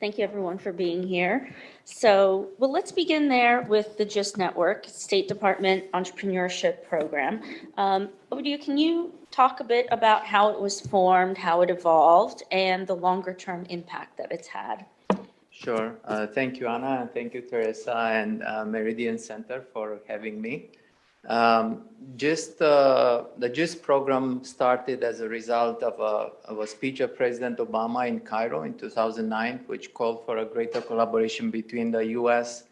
Thank you, everyone, for being here. So, well, let's begin there with the GIST Network, State Department Entrepreneurship Program. Ovidiu, can you talk a bit about how it was formed, how it evolved, and the longer-term impact that it's had? Sure. Thank you, Anna, and thank you, Teresa, and Meridian Center for having me. The GIST program started as a result of a speech of President Obama in Cairo in 2009, which called for a greater collaboration between the U.S.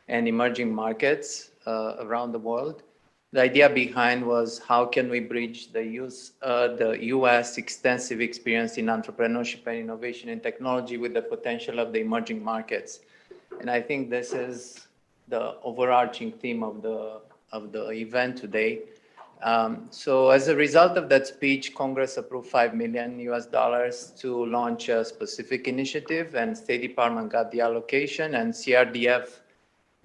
and emerging markets around the world. The idea behind was how can we bridge the U.S. extensive experience in entrepreneurship and innovation and technology with the potential of the emerging markets. And I think this is the overarching theme of the event today. So as a result of that speech, Congress approved $5 million to launch a specific initiative, and State Department got the allocation, and CRDF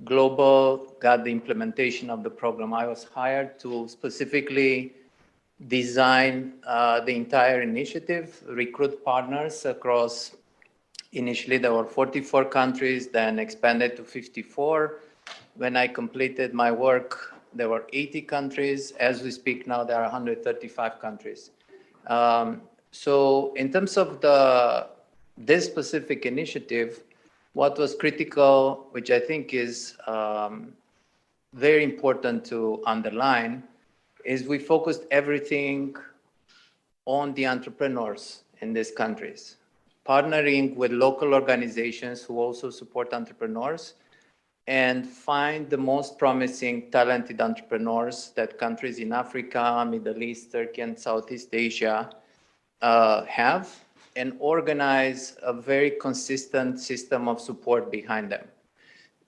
Global got the implementation of the program. I was hired to specifically design the entire initiative, recruit partners across, initially there were 44 countries, then expanded to 54. When I completed my work, there were 80 countries. As we speak now, there are 135 countries. So in terms of this specific initiative, what was critical, which I think is very important to underline, is we focused everything on the entrepreneurs in these countries, partnering with local organizations who also support entrepreneurs and find the most promising, talented entrepreneurs that countries in Africa, Middle East, Turkey, and Southeast Asia have, and organize a very consistent system of support behind them.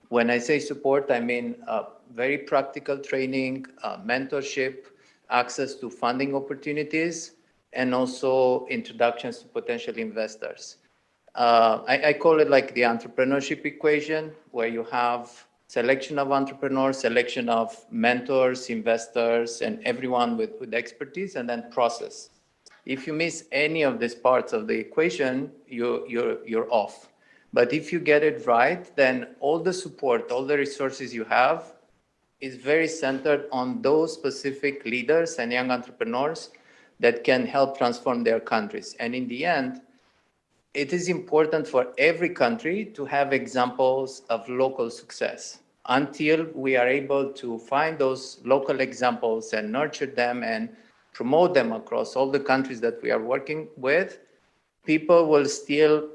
When I say support, I mean very practical training, mentorship, access to funding opportunities, and also introductions to potential investors. I call it like the entrepreneurship equation, where you have selection of entrepreneurs, selection of mentors, investors, and everyone with expertise, and then process. If you miss any of these parts of the equation, you're off. But if you get it right, then all the support, all the resources you have is very centered on those specific leaders and young entrepreneurs that can help transform their countries. And in the end, it is important for every country to have examples of local success. Until we are able to find those local examples and nurture them and promote them across all the countries that we are working with, people will still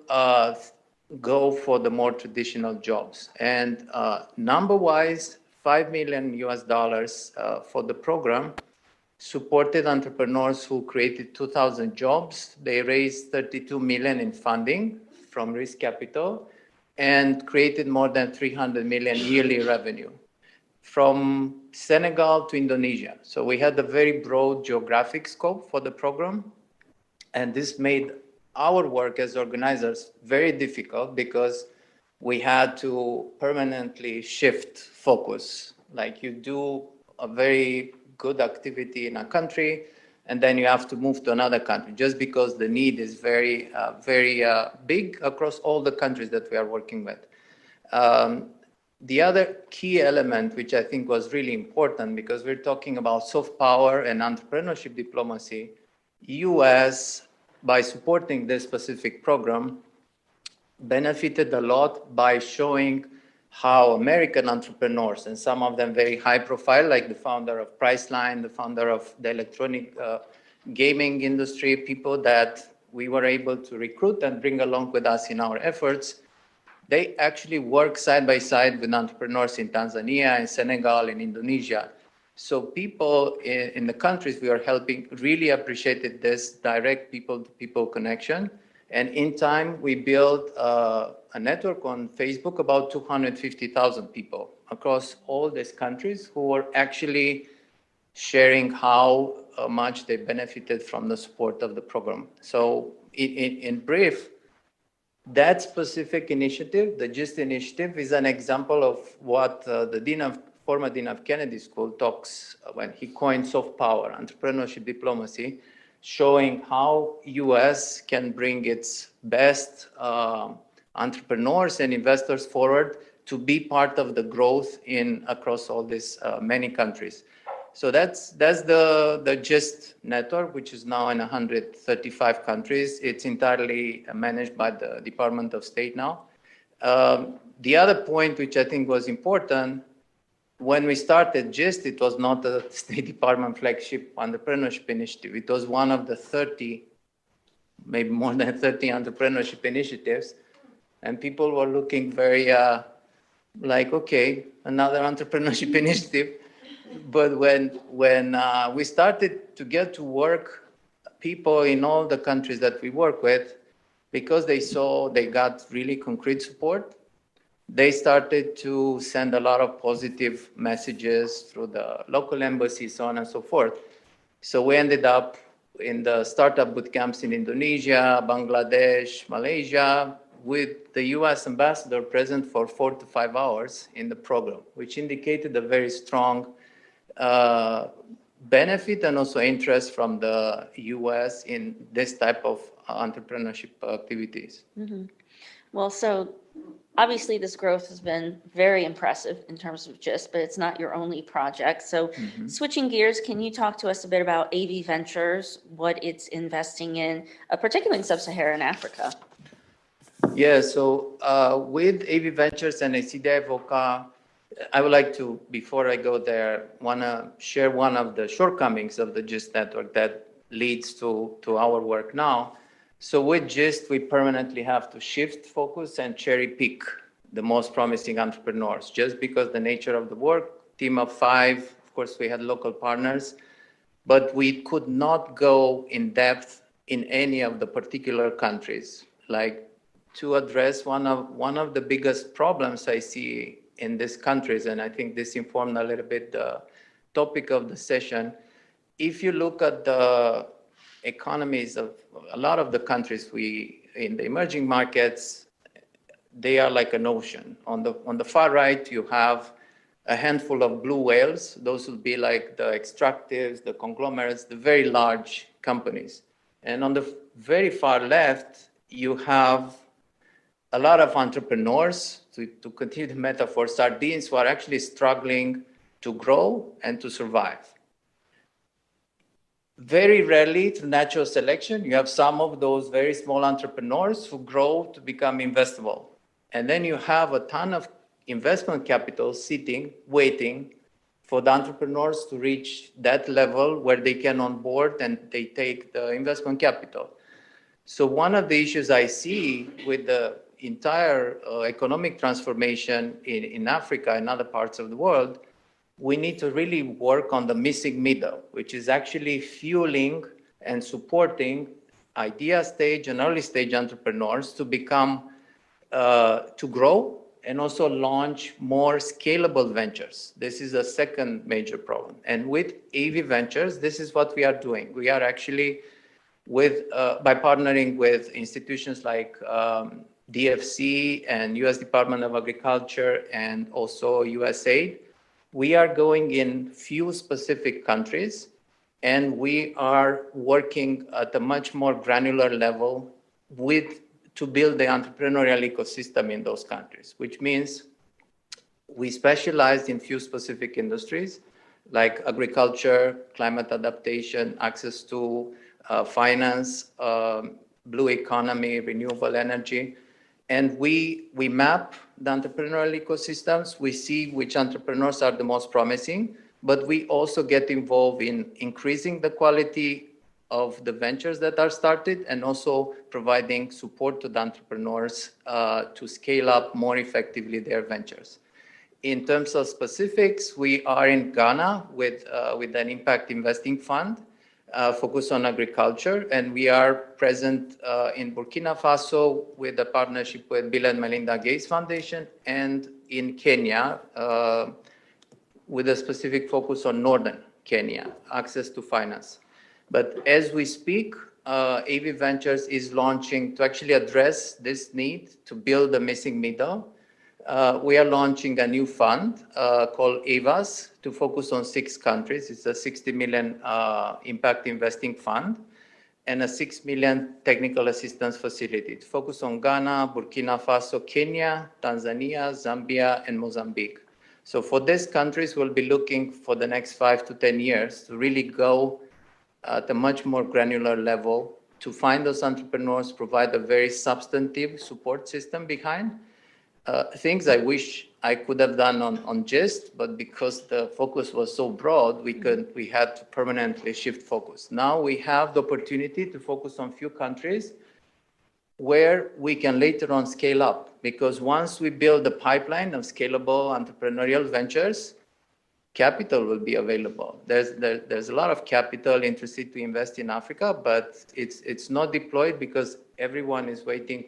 go for the more traditional jobs. And number-wise, $5 million for the program supported entrepreneurs who created 2,000 jobs. They raised $32 million in funding from risk capital and created more than $300 million yearly revenue from Senegal to Indonesia. So we had a very broad geographic scope for the program. And this made our work as organizers very difficult because we had to permanently shift focus. Like you do a very good activity in a country, and then you have to move to another country just because the need is very big across all the countries that we are working with. The other key element, which I think was really important because we're talking about soft power and entrepreneurship diplomacy, US, by supporting this specific program, benefited a lot by showing how American entrepreneurs, and some of them very high profile, like the founder of Priceline, the founder of the electronic gaming industry, people that we were able to recruit and bring along with us in our efforts, they actually work side by side with entrepreneurs in Tanzania, in Senegal, in Indonesia. So people in the countries we are helping really appreciated this direct people-to-people connection. And in time, we built a network on Facebook, about 250,000 people across all these countries who were actually sharing how much they benefited from the support of the program. So in brief, that specific initiative, the GIST initiative, is an example of what the former Dean of Kennedy School talks when he coined soft power, entrepreneurship diplomacy, showing how US can bring its best entrepreneurs and investors forward to be part of the growth across all these many countries. So that's the GIST network, which is now in 135 countries. It's entirely managed by the Department of State now. The other point, which I think was important, when we started GIST, it was not a State Department flagship entrepreneurship initiative. It was one of the 30, maybe more than 30 entrepreneurship initiatives. And people were looking very like, okay, another entrepreneurship initiative. But when we started to get to work, people in all the countries that we work with, because they saw they got really concrete support, they started to send a lot of positive messages through the local embassies, so on and so forth. So we ended up in the startup boot camps in Indonesia, Bangladesh, Malaysia, with the US ambassador present for 4 to 5 hours in the program, which indicated a very strong benefit and also interest from the US in this type of entrepreneurship activities. Mm-hmm. Well, so obviously this growth has been very impressive in terms of GIST, but it's not your only project. So switching gears, can you talk to us a bit about AV Ventures, what it's investing in, particularly in sub-Saharan Africa? Yeah, so with AV Ventures and ACDI VOCA, I would like to, before I go there, want to share one of the shortcomings of the GIST network that leads to our work now. So with GIST, we permanently have to shift focus and cherry pick the most promising entrepreneurs, just because the nature of the work, team of 5, of course, we had local partners, but we could not go in depth in any of the particular countries. Like, to address one of the biggest problems I see in these countries, and I think this informed a little bit the topic of the session. If you look at the economies of a lot of the countries in the emerging markets, they are like an ocean. On the far right, you have a handful of blue whales. Those would be like the extractives, the conglomerates, the very large companies. And on the very far left, you have a lot of entrepreneurs, to continue the metaphor, sardines, who are actually struggling to grow and to survive. Very rarely, through natural selection, you have some of those very small entrepreneurs who grow to become investable. And then you have a ton of investment capital sitting, waiting for the entrepreneurs to reach that level where they can onboard and they take the investment capital. So one of the issues I see with the entire economic transformation in Africa and other parts of the world, we need to really work on the missing middle, which is actually fueling and supporting idea stage and early stage entrepreneurs to become, to grow and also launch more scalable ventures. This is a second major problem. And with AV Ventures, this is what we are doing. We are actually by partnering with institutions like DFC and US Department of Agriculture and also USAID, we are going in few specific countries, and we are working at a much more granular level to build the entrepreneurial ecosystem in those countries, which means we specialize in few specific industries like agriculture, climate adaptation, access to finance, blue economy, renewable energy. And we map the entrepreneurial ecosystems. We see which entrepreneurs are the most promising, but we also get involved in increasing the quality of the ventures that are started and also providing support to the entrepreneurs to scale up more effectively their ventures. In terms of specifics, we are in Ghana with an impact investing fund focused on agriculture, and we are present in Burkina Faso with a partnership with Bill and Melinda Gates Foundation, and in Kenya with a specific focus on northern Kenya, access to finance. But as we speak, AV Ventures is launching to actually address this need to build the missing middle. We are launching a new fund called AVAS to focus on 6 countries. It's a 60 million impact investing fund. and a 6 million technical assistance facility. It focused on Ghana, Burkina Faso, Kenya, Tanzania, Zambia, and Mozambique. So for these countries, we'll be looking for the next 5 to 10 years to really go at a much more granular level to find those entrepreneurs, provide a very substantive support system behind. Things I wish I could have done on GIST, but because the focus was so broad, we had to permanently shift focus. Now we have the opportunity to focus on few countries where we can later on scale up, because once we build a pipeline of scalable entrepreneurial ventures, capital will be available. There's a lot of capital interested to invest in Africa, but it's not deployed because everyone is waiting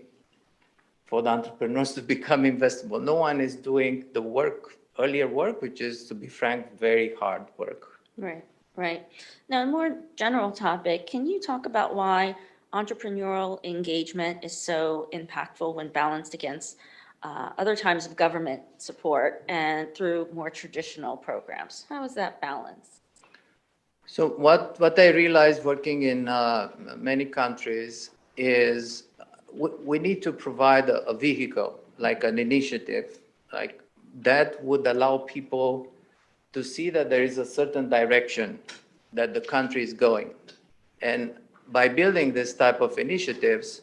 for the entrepreneurs to become investable. No one is doing the earlier work, which is, to be frank, very hard work. Right, right. Now, a more general topic, can you talk about why entrepreneurial engagement is so impactful when balanced against other types of government support and through more traditional programs? How is that balance? So what I realized working in many countries is we need to provide a vehicle, like an initiative, like that would allow people to see that there is a certain direction that the country is going. And by building this type of initiatives,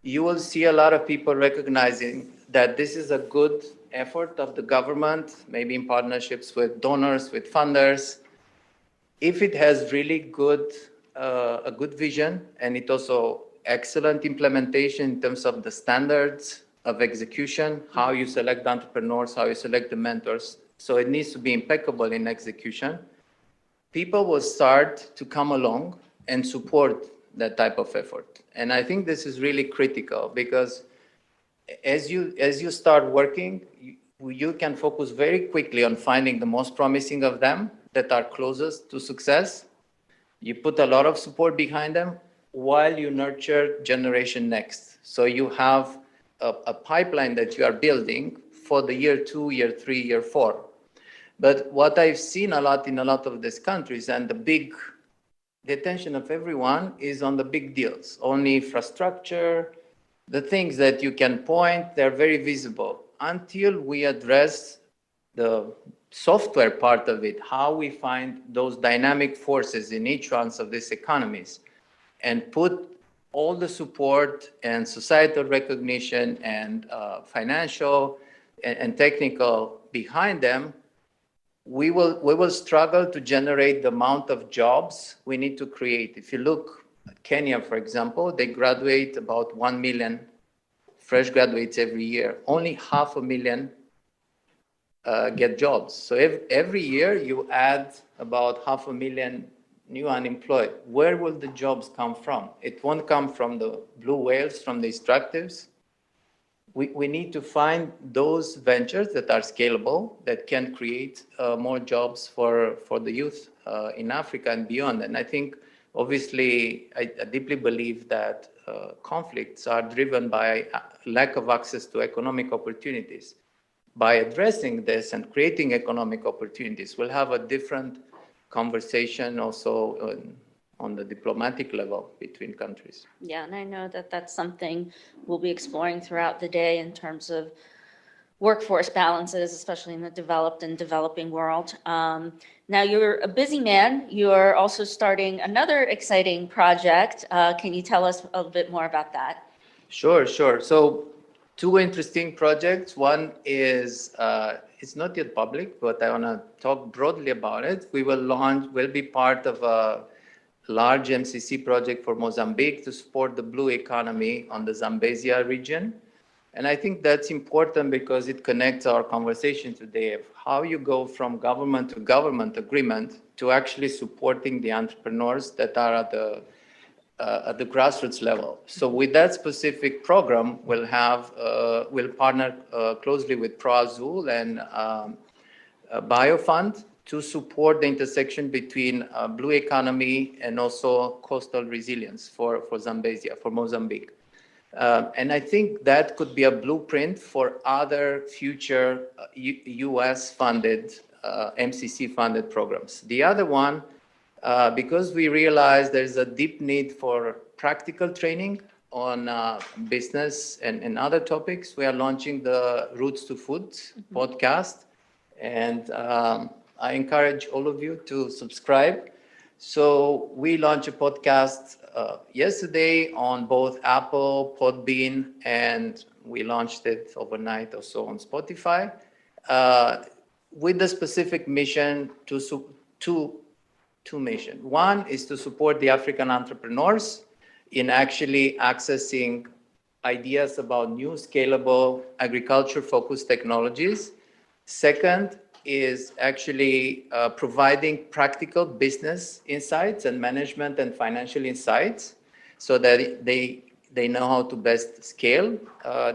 you will see a lot of people recognizing that this is a good effort of the government, maybe in partnerships with donors, with funders. If it has really a good vision, and it also excellent implementation in terms of the standards of execution, how you select the entrepreneurs, how you select the mentors. So it needs to be impeccable in execution. People will start to come along and support that type of effort. And I think this is really critical, because as you start working, you can focus very quickly on finding the most promising of them that are closest to success. You put a lot of support behind them while you nurture generation next. So you have a pipeline that you are building for the year 2, year 3, year 4. But what I've seen a lot in a lot of these countries, and the attention of everyone is on the big deals, only infrastructure, the things that you can point, they're very visible. Until we address the software part of it, how we find those dynamic forces in each one of these economies, and put all the support and societal recognition and financial and technical behind them, we will struggle to generate the amount of jobs we need to create. If you look at Kenya, for example, they graduate about 1 million fresh graduates every year. Only 500,000 get jobs. So every year you add about 500,000 new unemployed. Where will the jobs come from? It won't come from the blue whales, from the extractives. We need to find those ventures that are scalable, that can create more jobs for the youth in Africa and beyond. And I think, obviously, I deeply believe that conflicts are driven by lack of access to economic opportunities. By addressing this and creating economic opportunities, we'll have a different conversation also on the diplomatic level between countries. Yeah, and I know that that's something we'll be exploring throughout the day in terms of workforce balances, especially in the developed and developing world. Now, you're a busy man. You're also starting another exciting project. Can you tell us a little bit more about that? Sure. So, two interesting projects. One is, it's not yet public, but I want to talk broadly about it. We'll be part of a large MCC project for Mozambique to support the blue economy on the Zambezia region. And I think that's important because it connects our conversation today of how you go from government to government agreement to actually supporting the entrepreneurs that are at the grassroots level. So with that specific program, we'll partner closely with ProAzul and BioFund to support the intersection between blue economy and also coastal resilience for Zambezia, for Mozambique. And I think that could be a blueprint for other future US-funded, MCC-funded programs. The other one because we realize there's a deep need for practical training on business and other topics. We are launching the Roots to Food podcast, and I encourage all of you to subscribe. So we launched a podcast yesterday on both Apple, Podbean, and we launched it overnight or so on Spotify, with the specific mission two mission. One is to support the African entrepreneurs in actually accessing ideas about new scalable agriculture-focused technologies. Second is actually providing practical business insights and management and financial insights so that they know how to best scale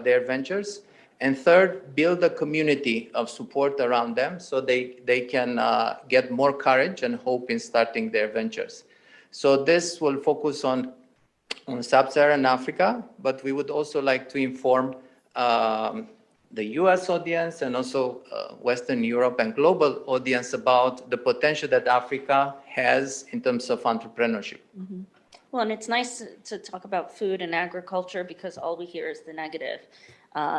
their ventures. And third, build a community of support around them so they can get more courage and hope in starting their ventures. So this will focus on Sub-Saharan Africa, but we would also like to inform the US audience and also Western Europe and global audience about the potential that Africa has in terms of entrepreneurship. Mm-hmm. Well, and it's nice to talk about food and agriculture because all we hear is the negative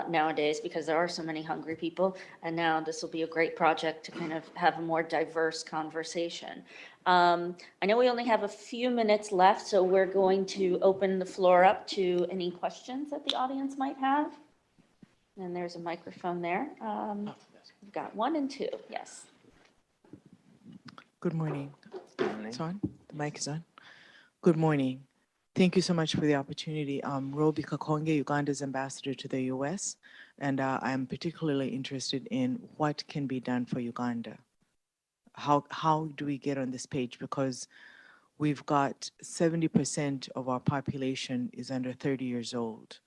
nowadays because there are so many hungry people. And now this will be a great project to kind of have a more diverse conversation. I know we only have a few minutes left, so we're going to open the floor up to any questions that the audience might have. And there's a microphone there. We've got 1 and 2, yes. Good morning. It's on? The mic is on? Good morning. Thank you so much for the opportunity. Roby Kakonge, Uganda's ambassador to the US, and I'm particularly interested in what can be done for Uganda. How do we get on this page? Because we've got 70% of our population is under 30 years old.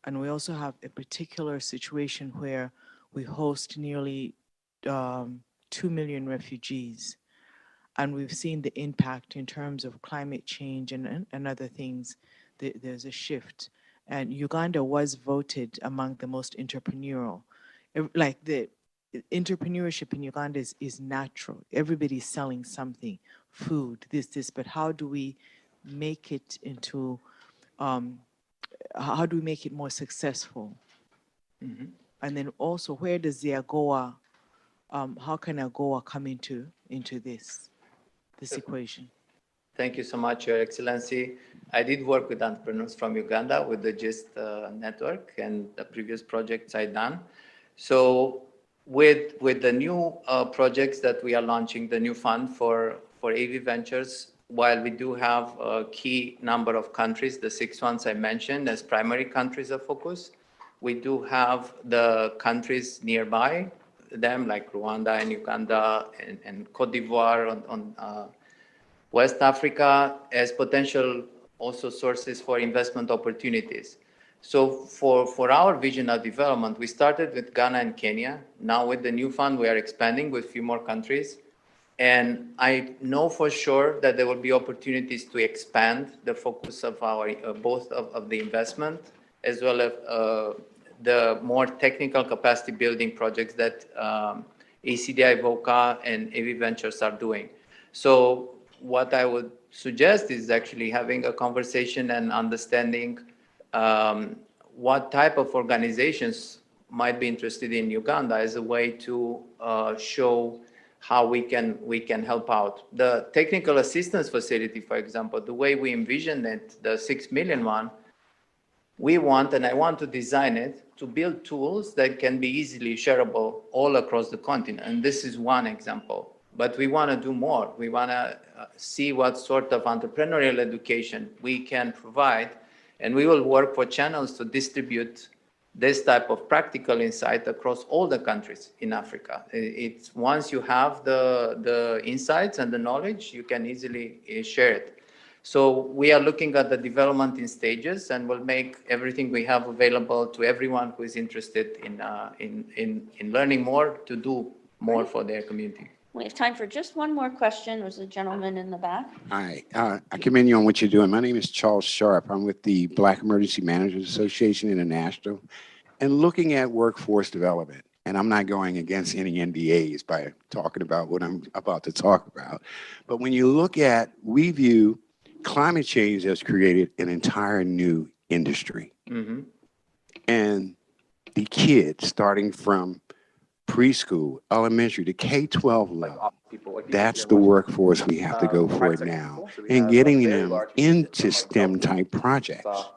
And we also have a particular situation where we host nearly 2 million refugees. And we've seen the impact in terms of climate change and other things. There's a shift. And Uganda was voted among the most entrepreneurial. Like the entrepreneurship in Uganda is natural. Everybody's selling something, food, this, but how do we make it into, how do we make it more successful? Mm-hmm. And then also, where does the AGOA, how can AGOA come into this equation? Thank you so much, Your Excellency. I did work with entrepreneurs from Uganda with the GIST network and the previous projects I've done. So with the new projects that we are launching, the new fund for AV Ventures, while we do have a key number of countries, the 6 ones I mentioned as primary countries of focus, we do have the countries nearby them, like Rwanda and Uganda and Cote d'Ivoire on West Africa as potential also sources for investment opportunities. So for our vision of development, we started with Ghana and Kenya. Now with the new fund, we are expanding with a few more countries. And I know for sure that there will be opportunities to expand the focus of our both of the investment as well as the more technical capacity building projects that ACDI, VOCA, and AV Ventures are doing. So what I would suggest is actually having a conversation and understanding what type of organizations might be interested in Uganda as a way to show how we can help out. The technical assistance facility, for example, the way we envision it, the 6 million one, we want, and I want to design it, to build tools that can be easily shareable all across the continent. And this is one example. But we want to do more. We want to see what sort of entrepreneurial education we can provide. And we will work for channels to distribute this type of practical insight across all the countries in Africa. It's once you have the insights and the knowledge, you can easily share it. So we are looking at the development in stages, and we'll make everything we have available to everyone who is interested in learning more to do more for their community. We have time for just one more question. There's a gentleman in the back. Hi, I commend you on what you're doing. My name is Charles Sharp. I'm with the Black Emergency Managers Association International, and looking at workforce development. and I'm not going against any NDAs by talking about what I'm about to talk about, but when you look at, we view climate change has created an entire new industry. Mhm. And the kids starting from preschool, elementary to K-12 level, that's the workforce we have to go for now. And getting them into STEM type projects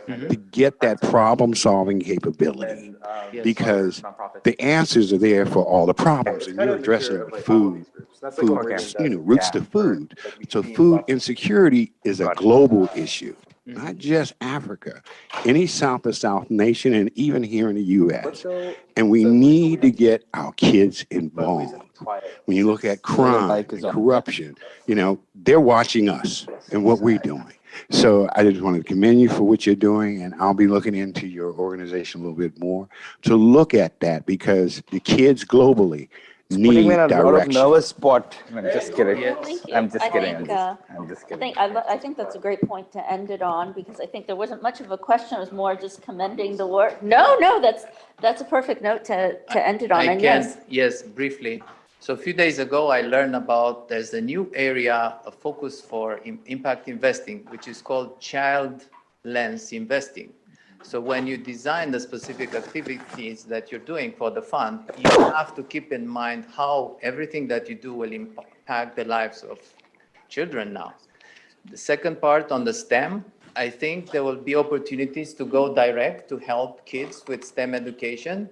to get that problem solving capability. Because the answers are there for all the problems, and you're addressing food, roots to food. So food insecurity is a global issue, not just Africa, any South to South nation, and even here in the U.S. And we need to get our kids involved. When you look at crime and corruption, they're watching us and what we're doing. So I just wanted to commend you for what you're doing, and I'll be looking into your organization a little bit more to look at that, because the kids globally need Putting me in a lot of direction. nervous spot. I'm just kidding. Yeah. Thank you. I'm just kidding. I'm just kidding. I think that's a great point to end it on, because I think there wasn't much of a question. It was more just commending the work. No, that's a perfect note to end it on. I And can, yes, briefly. So a few days ago, I learned about there's a new area of focus for impact investing, which is called child lens investing. So when you design the specific activities that you're doing for the fund, you have to keep in mind how everything that you do will impact the lives of children now. The second part on the STEM, I think there will be opportunities to go direct to help kids with STEM education,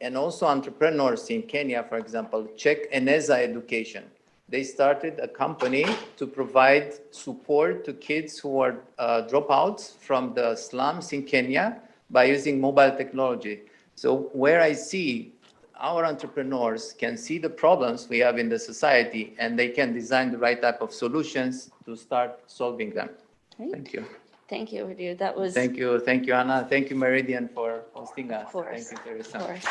and also entrepreneurs in Kenya, for example, check Eneza Education. They started a company to provide support to kids who are dropouts from the slums in Kenya by using mobile technology. So where I see our entrepreneurs can see the problems we have in the society, and they can design the right type of solutions to start solving them. Great. Thank you. Thank you, Ovidiu. That was. Thank you, Anna. Thank you, Meridian, for hosting us. Of course. Thank you, Teresa. Of course.